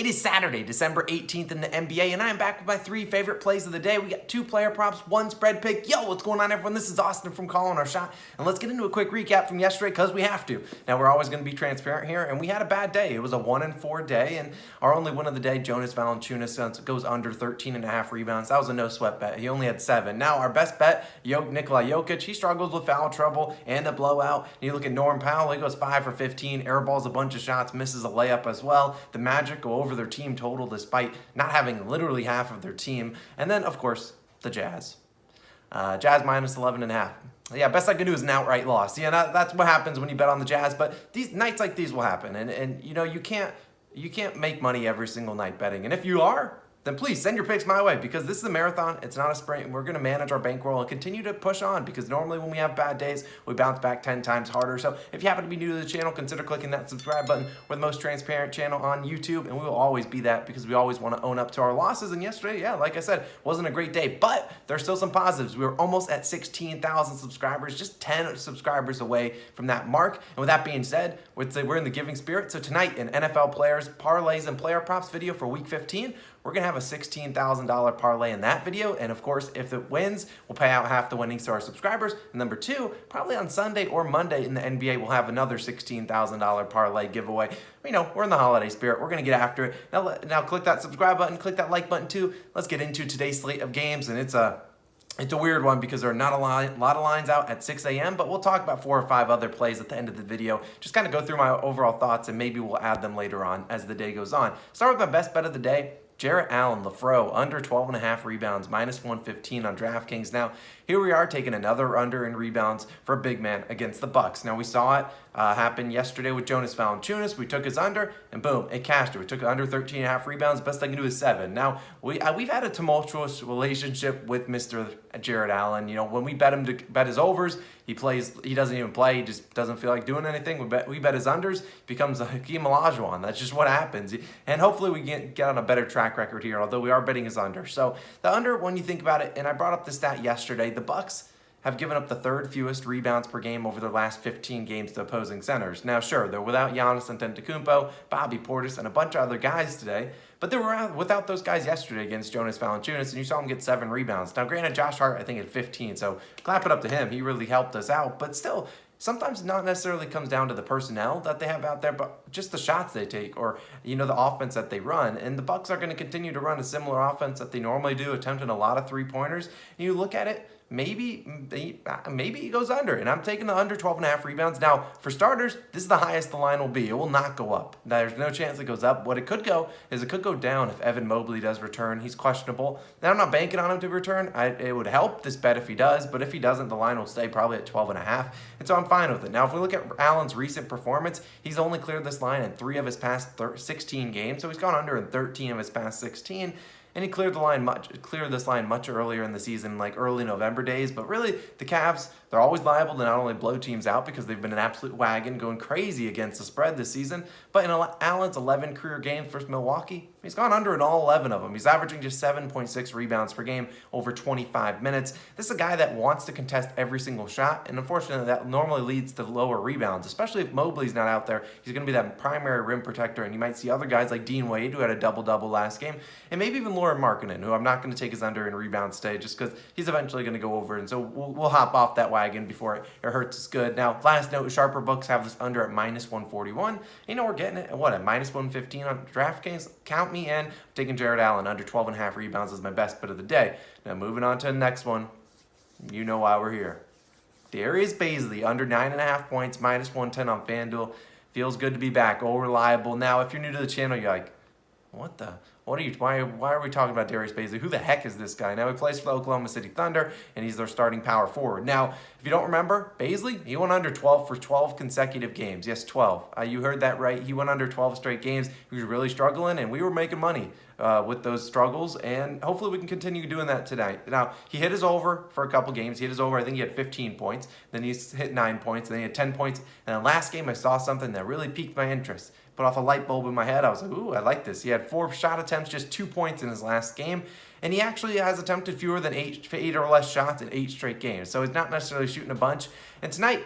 It is Saturday, December 18th in the NBA, and I am back with my 3 favorite plays of the day. We got 2 player props, 1 spread pick. Yo, what's going on, everyone? This is Austin from Calling Our Shot, and let's get into a quick recap from yesterday because we have to. Now, we're always going to be transparent here, and we had a bad day. It was a 1-4 day, and our only win of the day, Jonas Valanciunas, goes under 13.5 rebounds. That was a no-sweat bet. He only had 7. Now, our best bet, Nikola Jokic, he struggles with foul trouble and a blowout. And you look at Norm Powell, he goes 5 for 15, airballs a bunch of shots, misses a layup as well. The Magic go over their team total despite not having literally half of their team. And then, of course, the Jazz. Jazz minus 11.5. Yeah, best I can do is an outright loss. Yeah, that's what happens when you bet on the Jazz. But these nights like these will happen. And you know, you can't make money every single night betting. And if you are, then please send your picks my way because this is a marathon. It's not a sprint. We're going to manage our bankroll and continue to push on because normally when we have bad days, we bounce back 10 times harder. So if you happen to be new to the channel, consider clicking that subscribe button. We're the most transparent channel on YouTube, and we will always be that because we always want to own up to our losses. And yesterday, yeah, like I said, wasn't a great day, but there's still some positives. We were almost at 16,000 subscribers, just 10 subscribers away from that mark. And with that being said, we're in the giving spirit. So tonight in NFL Players, Parlays and Player Props video for Week 15, we're going to have a $16,000 parlay in that video. And of course, if it wins, we'll pay out half the winnings to our subscribers. And number 2, probably on Sunday or Monday in the NBA, we'll have another $16,000 parlay giveaway. You know, we're in the holiday spirit. We're going to get after it. Now click that subscribe button, click that like button too. Let's get into today's slate of games. And it's a weird one because there are not a lot of lines out at 6 a.m., but we'll talk about 4 or 5 other plays at the end of the video. Just kind of go through my overall thoughts, and maybe we'll add them later on as the day goes on. Start with my best bet of the day. Jarrett Allen, LaFro, under 12.5 rebounds, minus 115 on DraftKings. Now, here we are taking another under in rebounds for a big man against the Bucks. Now, we saw it happen yesterday with Jonas Valanciunas. We took his under, and boom, it cashed it. We took under 13.5 rebounds. Best I can do is 7. Now, we've had a tumultuous relationship with Mr. Jarrett Allen. You know, when we bet him to bet his overs, he doesn't even play. He just doesn't feel like doing anything. We bet his unders, becomes a Hakeem Olajuwon. That's just what happens. And hopefully we get on a better track record here, although we are betting his under. So the under, when you think about it, and I brought up the stat yesterday, the Bucks have given up the 3rd fewest rebounds per game over their last 15 games to opposing centers. Now, sure, they're without Giannis Antetokounmpo, Bobby Portis, and a bunch of other guys today, but they were without those guys yesterday against Jonas Valanciunas, and you saw him get 7 rebounds. Now, granted, Josh Hart, I think, had 15, so clap it up to him. He really helped us out, but still, sometimes not necessarily comes down to the personnel that they have out there, but just the shots they take or, you know, the offense that they run. And the Bucks are going to continue to run a similar offense that they normally do, attempting a lot of 3-pointers. And you look at it, maybe he goes under, and I'm taking the under 12.5 rebounds. Now, for starters, this is the highest the line will be. It will not go up. There's no chance it goes up. What it could go is it could go down if Evan Mobley does return. He's questionable. Now, I'm not banking on him to return. It would help this bet if he does, but if he doesn't, the line will stay probably at 12.5, and so I'm fine with it. Now, if we look at Allen's recent performance, he's only cleared this line in 3 of his past 16 games, so he's gone under in 13 of his past 16. And he cleared this line much earlier in the season, like early November days. But really, the Cavs, they're always liable to not only blow teams out because they've been an absolute wagon going crazy against the spread this season, but in Allen's 11 career games versus Milwaukee, he's gone under in all 11 of them. He's averaging just 7.6 rebounds per game over 25 minutes. This is a guy that wants to contest every single shot, and unfortunately, that normally leads to lower rebounds, especially if Mobley's not out there. He's going to be that primary rim protector, and you might see other guys like Dean Wade, who had a double-double last game, and maybe even Lauren Markkanen, who I'm not going to take his under in rebounds today just because he's eventually going to go over, and so we'll hop off that wagon before it hurts us good. Now, last note, sharper books have this under at minus 141. You know, we're getting it at minus 115 on DraftKings. Count me in. I'm taking Jarrett Allen under 12.5 rebounds as my best bet of the day. Now, moving on to the next one. You know why we're here. Darius Bazley under 9.5 points, minus 110 on FanDuel. Feels good to be back. All reliable. Now, if you're new to the channel, you're like, why are we talking about Darius Bazley? Who the heck is this guy? Now, he plays for the Oklahoma City Thunder, and he's their starting power forward. Now, if you don't remember, Bazley, he went under 12 for 12 consecutive games. Yes, 12. You heard that right. He went under 12 straight games. He was really struggling, and we were making money with those struggles, and hopefully we can continue doing that tonight. Now, he hit his over for a couple games. He hit his over. I think he had 15 points. Then he hit 9 points. Then he had 10 points. And then last game, I saw something that really piqued my interest. Put off a light bulb in my head. I was like, ooh, I like this. He had 4 shot attempts, just 2 points in his last game. And he actually has attempted fewer than 8 or less shots in 8 straight games. So he's not necessarily shooting a bunch. And tonight,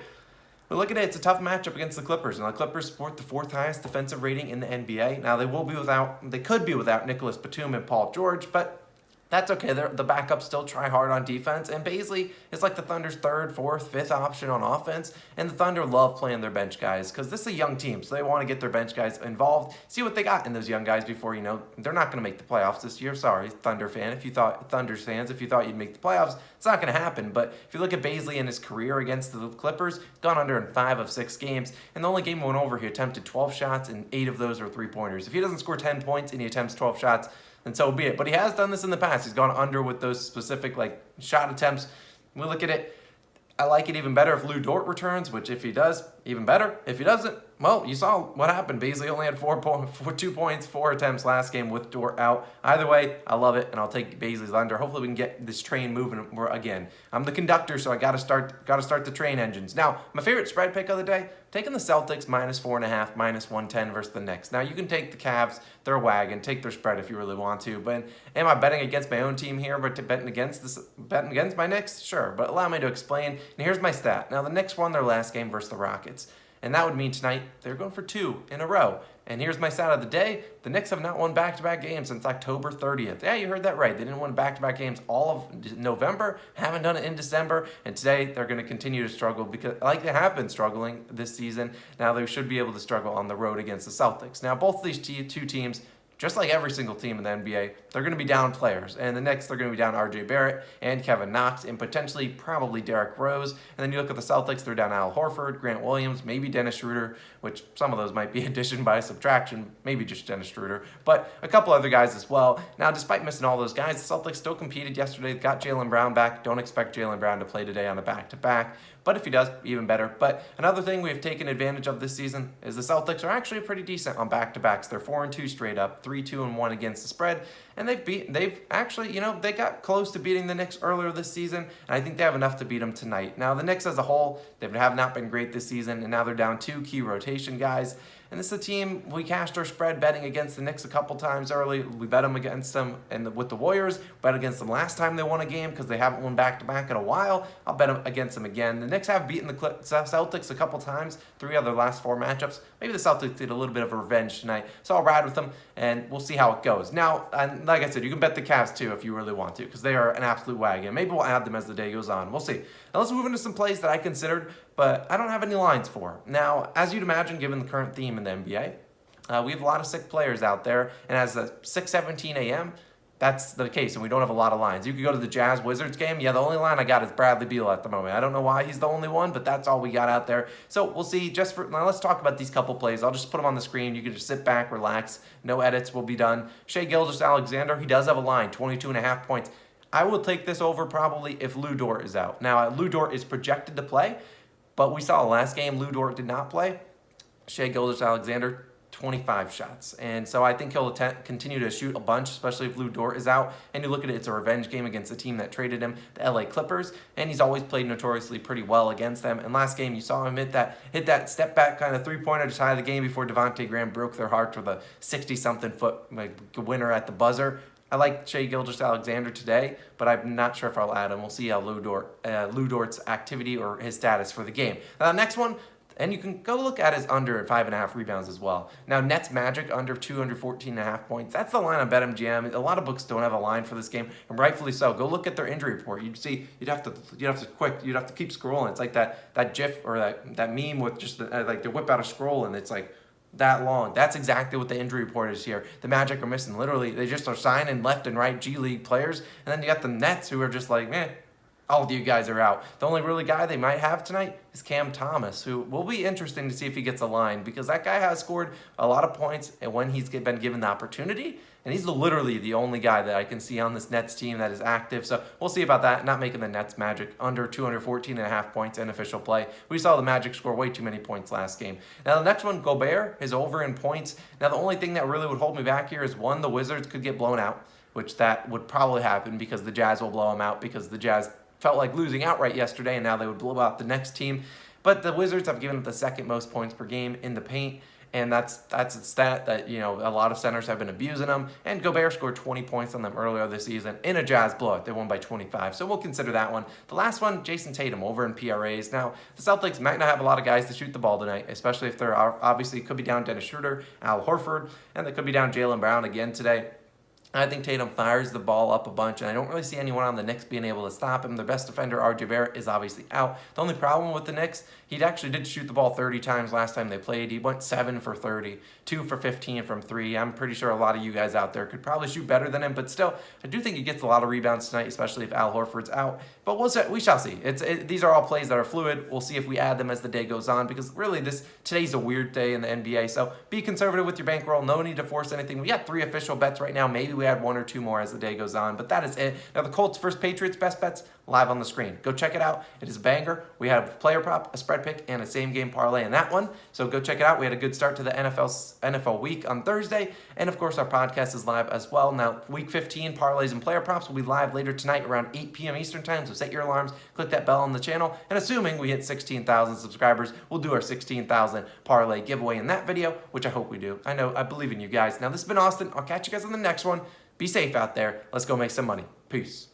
But look at it, it's a tough matchup against the Clippers. Now the Clippers sport the 4th highest defensive rating in the NBA. Now they could be without Nicholas Batum and Paul George, but that's okay. The backups still try hard on defense, and Bazley is like the Thunder's 3rd, 4th, 5th option on offense, and the Thunder love playing their bench guys because this is a young team, so they want to get their bench guys involved, see what they got in those young guys before, they're not going to make the playoffs this year. Sorry, Thunder's fans, if you thought you'd make the playoffs, it's not going to happen. But if you look at Bazley in his career against the Clippers, gone under in 5 of 6 games, and the only game went over, he attempted 12 shots, and 8 of those were 3-pointers. If he doesn't score 10 points and he attempts 12 shots, and so be it. But he has done this in the past. He's gone under with those specific shot attempts. We look at it. I like it even better if Lou Dort returns, which if he does, even better. If he doesn't, well, you saw what happened. Bazley only had 2 points, 4 attempts last game with Dort out. Either way, I love it, and I'll take Bazley's under. Hopefully we can get this train moving again. I'm the conductor, so I gotta start the train engines. Now, my favorite spread pick of the day, taking the Celtics -4.5, -110 versus the Knicks. Now, you can take the Cavs, their wagon, take their spread if you really want to. But am I betting against my own team here, but betting against my Knicks? Sure, but allow me to explain. And here's my stat. Now, the Knicks won their last game versus the Rockets. And that would mean tonight they're going for 2 in a row. And here's my stat of the day. The Knicks have not won back-to-back games since October 30th. Yeah, you heard that right. They didn't win back-to-back games all of November, haven't done it in December, and today they're going to continue to struggle because, like they have been struggling this season, now they should be able to struggle on the road against the Celtics. Now, both of these 2 teams, just like every single team in the NBA, they're going to be down players. And the Knicks, they're going to be down R.J. Barrett and Kevin Knox and potentially probably Derrick Rose. And then you look at the Celtics, they're down Al Horford, Grant Williams, maybe Dennis Schroeder, which some of those might be addition by subtraction, maybe just Dennis Schroeder, but a couple other guys as well. Now, despite missing all those guys, the Celtics still competed yesterday, got Jaylen Brown back. Don't expect Jaylen Brown to play today on a back-to-back. But if he does, even better. But another thing we've taken advantage of this season is the Celtics are actually pretty decent on back-to-backs. They're 4-2 straight up, 3-2-1 against the spread, and they've actually, they got close to beating the Knicks earlier this season, and I think they have enough to beat them tonight. Now, the Knicks as a whole, they have not been great this season, and now they're down 2 key rotation guys. And this is a team, we cashed our spread betting against the Knicks a couple times early. We bet them against them with the Warriors. Bet against them last time they won a game because they haven't won back-to-back in a while. I'll bet them against them again. The Knicks have beaten the Celtics a couple times, 3 of their last 4 matchups. Maybe the Celtics did a little bit of a revenge tonight. So I'll ride with them, and we'll see how it goes. Now, and like I said, you can bet the Cavs too if you really want to because they are an absolute wagon. Maybe we'll add them as the day goes on. We'll see. Now let's move into some plays that I considered, but I don't have any lines for. Now, as you'd imagine, given the current theme in the NBA, we have a lot of sick players out there, and as the 6:17 a.m., that's the case, and we don't have a lot of lines. You could go to the Jazz-Wizards game. Yeah, the only line I got is Bradley Beal at the moment. I don't know why he's the only one, but that's all we got out there. So we'll see. Now let's talk about these couple plays. I'll just put them on the screen. You can just sit back, relax. No edits will be done. Shai Gilgeous-Alexander, he does have a line, 22.5 points. I will take this over probably if Lou Dort is out. Now, Lou Dort is projected to play, but we saw last game Lou Dort did not play. Shai Gilgeous-Alexander, 25 shots. And so I think he'll continue to shoot a bunch, especially if Lou Dort is out. And you look at it, it's a revenge game against the team that traded him, the LA Clippers. And he's always played notoriously pretty well against them. And last game, you saw him hit that step back kind of 3-pointer to tie the game before Devontae Graham broke their hearts with a 60-something foot winner at the buzzer. I like Shai Gilgeous-Alexander today, but I'm not sure if I'll add him. We'll see how Lou Dort's activity or his status for the game. Now, the next one, and you can go look at his under at 5.5 rebounds as well. Now, Nets Magic under 214.5 points. That's the line on BetMGM. A lot of books don't have a line for this game, and rightfully so. Go look at their injury report. You'd see you'd have to keep scrolling. It's like that GIF or that meme with just like they whip out a scroll and it's like that long. That's exactly what the injury report is here. The Magic are missing. Literally, they just are signing left and right G League players, and then you got the Nets who are just like, man, all of you guys are out. The only really guy they might have tonight is Cam Thomas, who will be interesting to see if he gets a line because that guy has scored a lot of points and when he's been given the opportunity, and he's literally the only guy that I can see on this Nets team that is active. So we'll see about that. Not making the Nets Magic under 214.5 points in official play. We saw the Magic score way too many points last game. Now the next one, Gobert is over in points. Now the only thing that really would hold me back here is one, the Wizards could get blown out, which that would probably happen because the Jazz will blow them out because the Jazz felt like losing outright yesterday, and now they would blow out the next team. But the Wizards have given up the second most points per game in the paint. and that's a stat that, you know, a lot of centers have been abusing them, and Gobert scored 20 points on them earlier this season in a Jazz blowout. They won by 25, so we'll consider that one. The last one, Jason Tatum over in PRAs. Now, the Celtics might not have a lot of guys to shoot the ball tonight, especially if they're obviously could be down Dennis Schroeder, Al Horford, and they could be down Jaylen Brown again today. I think Tatum fires the ball up a bunch, and I don't really see anyone on the Knicks being able to stop him. Their best defender, RJ Barrett, is obviously out. The only problem with the Knicks, he actually did shoot the ball 30 times last time they played. He went 7 for 30, 2 for 15 from 3. I'm pretty sure a lot of you guys out there could probably shoot better than him, but still, I do think he gets a lot of rebounds tonight, especially if Al Horford's out. But we shall see. These are all plays that are fluid. We'll see if we add them as the day goes on, because really today's a weird day in the NBA, so be conservative with your bankroll. No need to force anything. We got 3 official bets right now. Maybe we add 1 or 2 more as the day goes on, but that is it. Now, the Colts versus Patriots best bets live on the screen. Go check it out. It is a banger. We have player prop, a spread pick, and a same game parlay in that one. So go check it out. We had a good start to the NFL week on Thursday, and of course our podcast is live as well. Now, week 15 parlays and player props will be live later tonight around 8 p.m. Eastern time. So set your alarms, click that bell on the channel, and assuming we hit 16,000 subscribers, we'll do our 16,000 parlay giveaway in that video, which I hope we do. I believe in you guys. Now, this has been Austin. I'll catch you guys on the next one. Be safe out there. Let's go make some money. Peace.